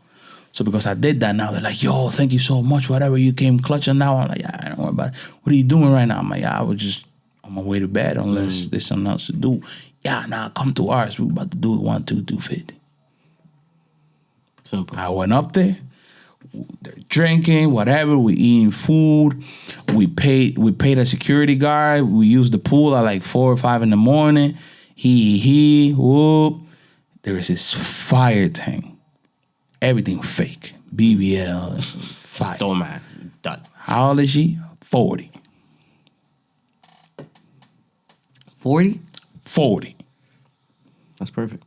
So because I did that now, they're like, yo, thank you so much. Whatever, you came clutching now. I'm like, yeah, I don't worry about it. What are you doing right now? I'm like, I was just on my way to bed unless there's something else to do. Yeah, come to ours. We're about to do it 1, 2, 250. Simple. I went up there. They're drinking, whatever. We eating food. We paid a security guard. We used the pool at like 4 or 5 in the morning. Whoop. There was this fire thing. Everything fake. BBL, fire. Don't matter. Done. How old is she? 40. 40? 40. That's perfect.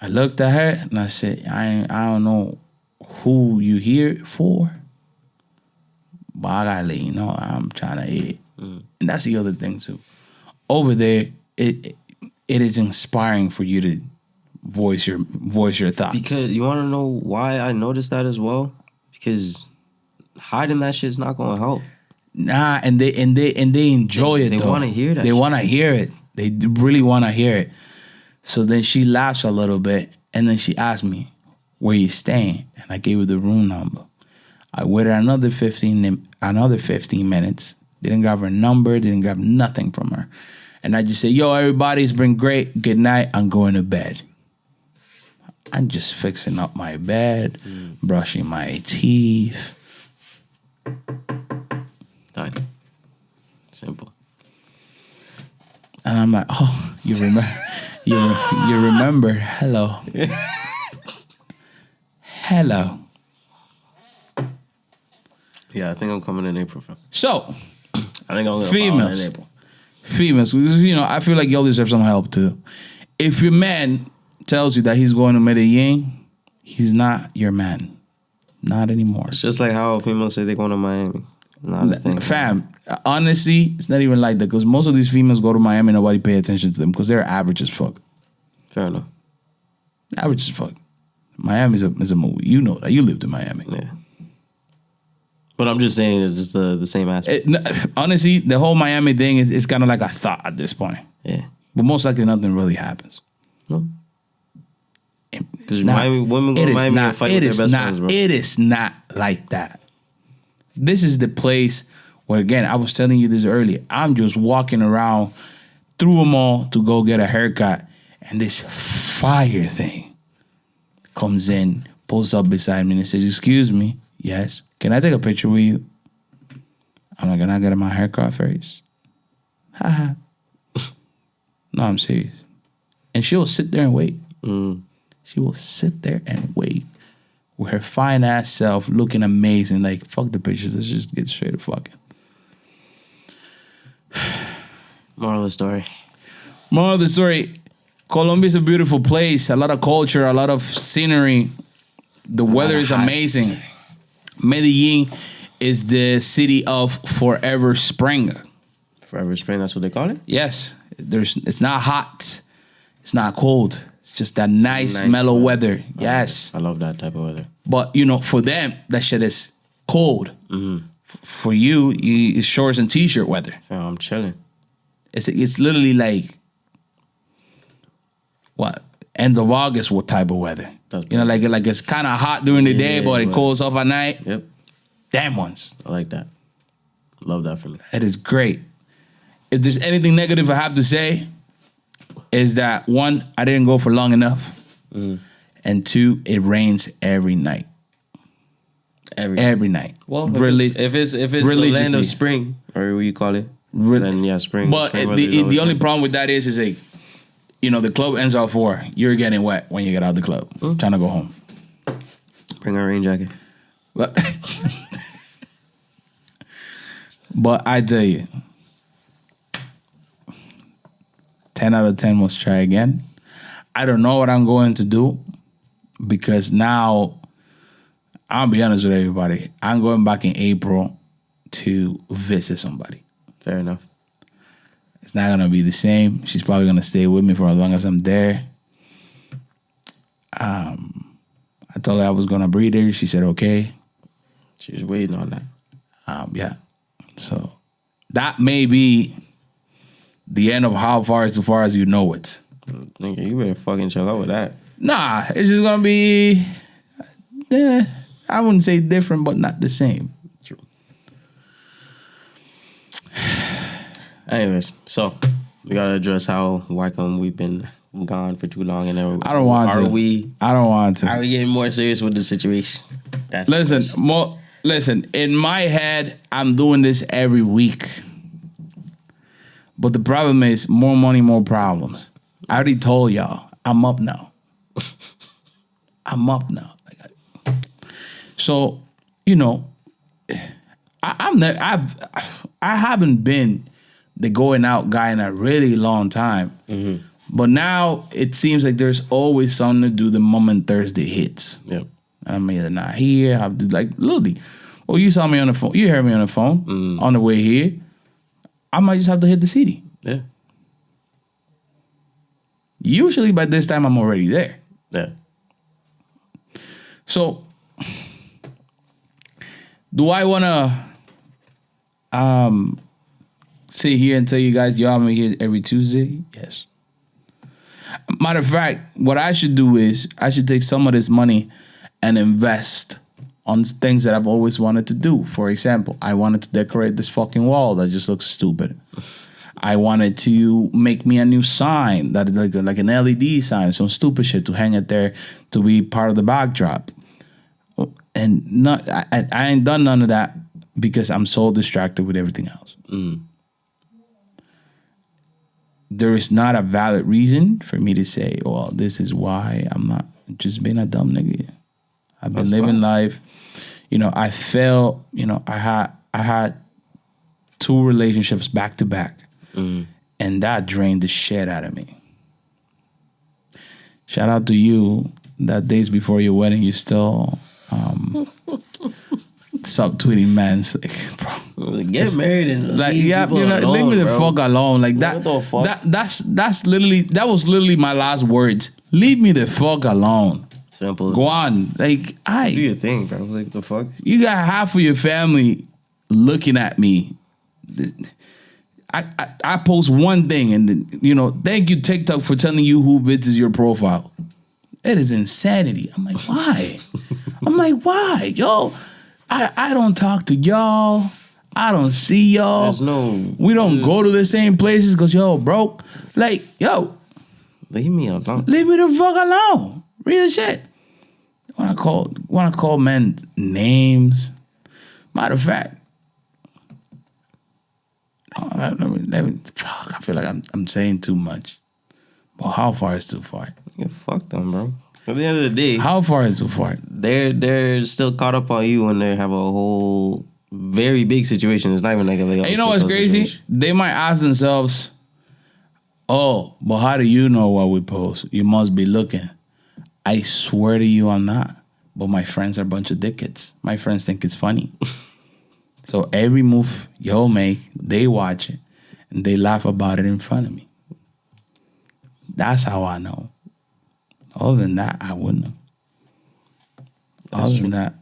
I looked at her and I said, I don't know who you here for, but I gotta let you know I'm trying to hit. And that's the other thing too. Over there, it is inspiring for you to voice your thoughts. Because you want to know why I noticed that as well? Because hiding that shit's not gonna help. Nah, and they enjoy it. They want to hear that. They want to hear it. They really want to hear it. So then she laughs a little bit, and then she asked me, "Where you staying?" And I gave her the room number. I waited another 15 minutes. Didn't grab her number. Didn't grab nothing from her. And I just said, "Yo, everybody, it's been great. Good night. I'm going to bed." I'm just fixing up my bed, brushing my teeth. Done. Simple. And I'm like, oh, you remember? you remember? Hello. Hello. Yeah, I think I'm coming in April. So, I think I'm going females. in April. Females, I feel like y'all deserve some help too. If your man tells you that he's going to Medellin, he's not your man. Not anymore. It's just like how females say they're going to Miami. Not a thing. Fam, honestly, it's not even like that because most of these females go to Miami, nobody pay attention to them because they're average as fuck. Fair enough. Average as fuck. Miami is a movie. You know that. You lived in Miami. Yeah. But I'm just saying it's just the same aspect. Honestly, the whole Miami thing is kind of like a thought at this point. Yeah. But most likely nothing really happens. No. Because Miami women go to Miami and fight with their best friends, bro. It is not like that. This is the place where, again, I was telling you this earlier. I'm just walking around through them all to go get a haircut. And this fire thing comes in, pulls up beside me and says, "Excuse me, yes, can I take a picture with you?" I'm like, "Can I get my haircut first?" Haha. No, I'm serious. And she'll sit there and wait. She will sit there and wait with her fine ass self looking amazing. Like, fuck the pictures. Let's just get straight to fucking. Moral of the story. Moral of the story. Colombia is a beautiful place. A lot of culture, a lot of scenery. The weather is amazing. Medellin is the city of forever spring. Forever spring, that's what they call it? Yes. It's not hot. It's not cold. It's just that nice mellow weather. Yes. I love that type of weather. But, you know, for them, that shit is cold. For you, it's shorts and t-shirt weather. Yeah, I'm chilling. It's literally like, what, end of August, what type of weather? You know, like it's kind of hot during the day, but it cools off at night. Yep. Damn ones. I like that. Love that for me. That is great. If there's anything negative I have to say, is that one, I didn't go for long enough. And two, it rains every night. Every night. Well, if it's the land of spring, or what you call it, then yeah, spring. But spring the only problem with that is like, you know, the club ends at 4. You're getting wet when you get out of the club. Trying to go home. Bring a rain jacket. But I tell you, 10 out of 10 must try again. I don't know what I'm going to do because now, I'll be honest with everybody, I'm going back in April to visit somebody. Fair enough. It's not going to be the same. She's probably going to stay with me for as long as I'm there. I told her I was going to breed her. She said, okay. She was waiting on that. Yeah. So that may be the end of how far is too far as you know it. Nigga, you better fucking chill out with that. Nah, it's just going to be, I wouldn't say different, but not the same. True. Anyways, so we got to address why come we've been gone for too long. And then I don't want to. I don't want to. Are we getting more serious with the situation? Listen, in my head, I'm doing this every week. But the problem is more money, more problems. I already told y'all, I'm up now. So, you know, I haven't been the going out guy in a really long time. But now it seems like there's always something to do the moment Thursday hits. Yep. I'm either not here, I have to like literally. Oh, you saw me on the phone. You heard me on the phone on the way here. I might just have to hit the city. Yeah. Usually by this time I'm already there. Yeah. So do I wanna sit here and tell you guys y'all I'm here every Tuesday? Yes. Matter of fact, what I should do is I should take some of this money and invest on things that I've always wanted to do. For example, I wanted to decorate this fucking wall that just looks stupid. I wanted to make me a new sign that is like an LED sign, some stupid shit to hang it there to be part of the backdrop. And I ain't done none of that because I'm so distracted with everything else. There is not a valid reason for me to say, well, this is why I'm not just being a dumb nigga. I've been living life. You know, I felt, you know, I had 2 relationships back to back. And that drained the shit out of me. Shout out to you. That days before your wedding, you still subtweeting man's like, bro. Get married and like, yeah, you know, alone, leave me the bro. fuck alone. Like that. That was literally my last words. Leave me the fuck alone. Simple. Go on. Like, do your thing, bro. Like, what the fuck? You got half of your family looking at me. I post one thing and then, you know, thank you TikTok for telling you who visits your profile. That is insanity. I'm like, why? Yo, I don't talk to y'all. I don't see y'all. We don't go to the same places because y'all broke. Like, yo, Leave me alone. Leave me the fuck alone. Real shit. Want to call men names? Matter of fact, fuck, I feel like I'm saying too much. Well, how far is too far? Yeah, fuck them, bro. At the end of the day, How far is too far? they're still caught up on you when they have a whole very big situation. It's not even like a And you know what's crazy? situation. They might ask themselves, "Oh, but how do you know what we post? You must be looking." I swear to you, I'm not. But my friends are a bunch of dickheads. My friends think it's funny. So every move y'all make, they watch it and they laugh about it in front of me. That's how I know. Other than that, I wouldn't know. Other than that,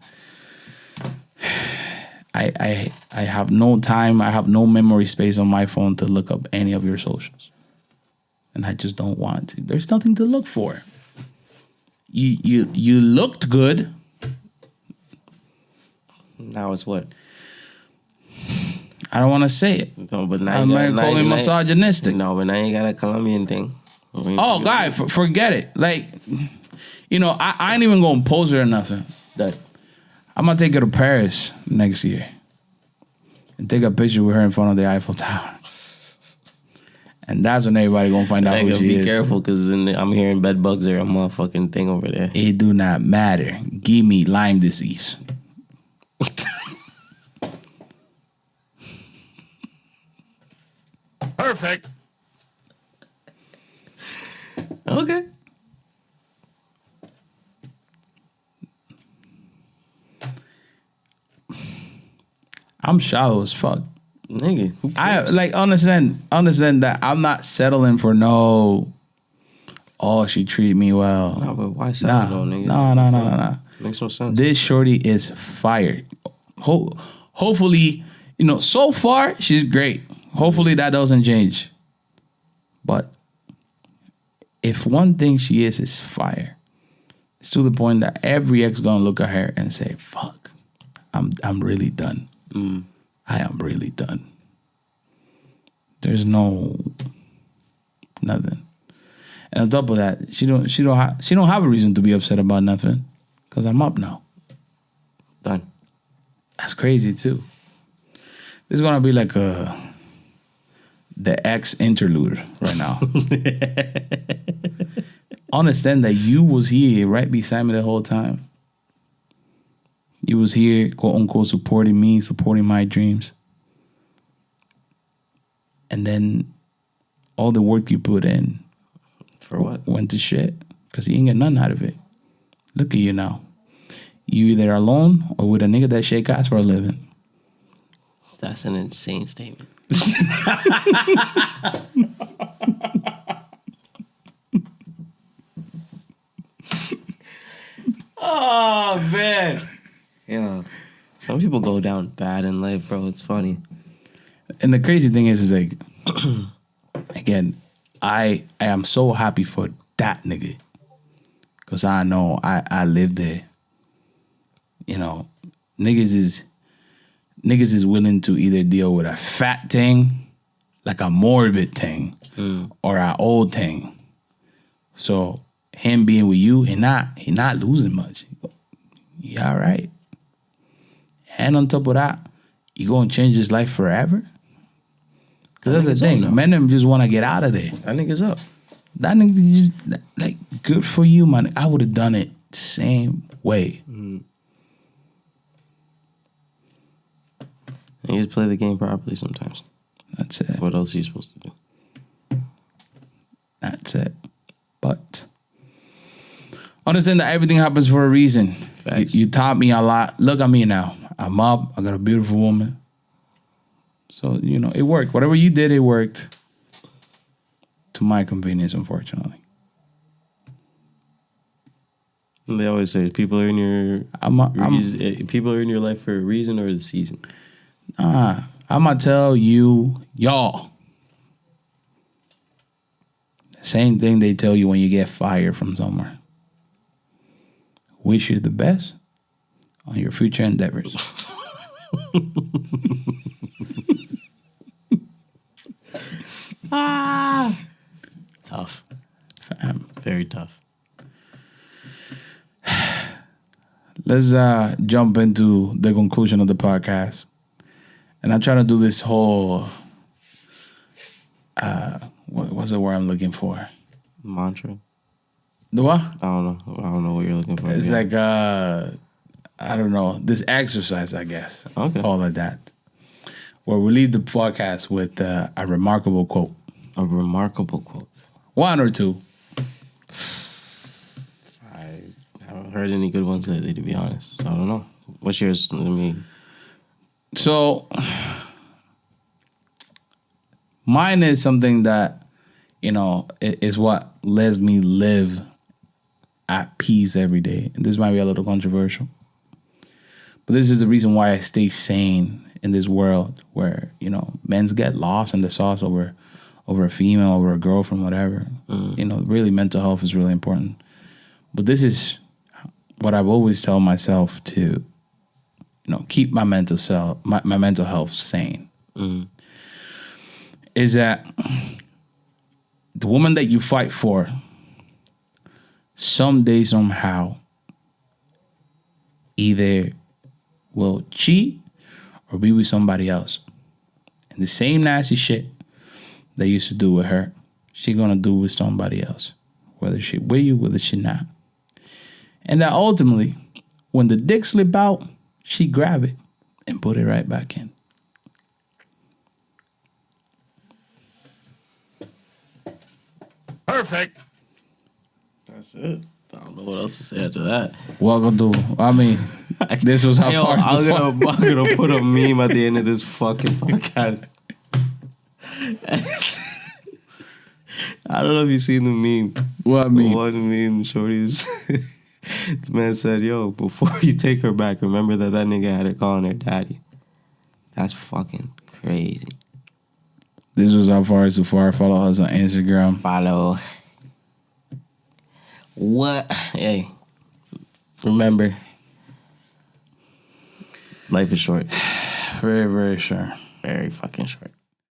I have no time. I have no memory space on my phone to look up any of your socials, and I just don't want to. There's nothing to look for. You looked good. Now it's what? I don't want to say it. No, but now I might call me misogynistic. No, but now you got a Colombian thing. Oh, guy, forget it. Like, you know, I ain't even gonna post it or nothing. That I'm gonna take her to Paris next year and take a picture with her in front of the Eiffel Tower. And that's when everybody gonna find out who she be is. careful because I'm hearing bed bugs are a motherfucking thing over there. It do not matter. Give me Lyme disease. Perfect. Okay. I'm shallow as fuck. Nigga, who I cares? like understand that I'm not settling for no. Oh, she treat me well. No, but why Nah, settle though, nigga? nah. Makes no sense. This shorty is fired. Hopefully, you know, so far she's great. Hopefully that doesn't change. But if one thing she is fire, it's to the point that every ex gonna look at her and say, "Fuck, I'm really done. I am really done." There's nothing. And on top of that, she don't have a reason to be upset about nothing, because I'm up now. Done. That's crazy too. This is gonna be like the ex interlude right now. Understand that you was here right beside me the whole time. You was here, quote unquote, supporting me, supporting my dreams. And then all the work you put in For what? went to shit because you ain't get nothing out of it. Look at you now. You either alone or with a nigga that shake ass for a living. That's an insane statement. Oh man. Yeah. Some people go down bad in life, bro. It's funny. And the crazy thing is like, again, I am so happy for that nigga. Because I know I lived there. You know, niggas is willing to either deal with a fat thing, like a morbid thing, or an old thing. So him being with you, he not losing much. He all right. And on top of that, you gonna change his life forever? Because that's the thing. Men them just want to get out of there. That nigga's up. That nigga just, like, good for you, man. I would have done it the same way. And you just play the game properly sometimes. That's it. What else are you supposed to do? That's it. But understand that everything happens for a reason. Facts. You taught me a lot. Look at me now. I'm up. I got a beautiful woman. So, you know, it worked. Whatever you did, it worked. To my convenience, unfortunately. And they always say people are in your people are in your life for a reason or the season. I'm gonna tell y'all. Same thing they tell you when you get fired from somewhere. Wish you the best on your future endeavors. Tough. Very tough. Let's jump into the conclusion of the podcast. And I'm trying to do this whole what's the word I'm looking for? Mantra. The what? I don't know what you're looking for. It's like I don't know, this exercise, I guess. Okay. All of that. Where we leave the podcast with a remarkable quote. A remarkable quote. One or two. I haven't heard any good ones lately, to be honest. So I don't know. What's yours? Let me. So mine is something that, is what lets me live at peace every day. And this might be a little controversial. But this is the reason why I stay sane in this world where, men get lost in the sauce over a female, over a girlfriend, whatever. Really mental health is really important. But this is what I've always tell myself to, keep my mental health sane. Is that the woman that you fight for someday, somehow, either will cheat or be with somebody else. And the same nasty shit they used to do with her, she gonna do with somebody else. Whether she with you, whether she not. And that ultimately, when the dick slip out, she grab it and put it right back in. Perfect. That's it. I don't know what else to say after that. Welcome to, this was how far I'm gonna put a meme at the end of this fucking podcast. I don't know if you've seen the meme. What meme? One meme, shorties. The man said, yo, before you take her back, remember that nigga had her calling her daddy. That's fucking crazy. This was how far so far. Follow us on Instagram. Follow. What? Hey, remember, life is short. Very, very sure. Very fucking short.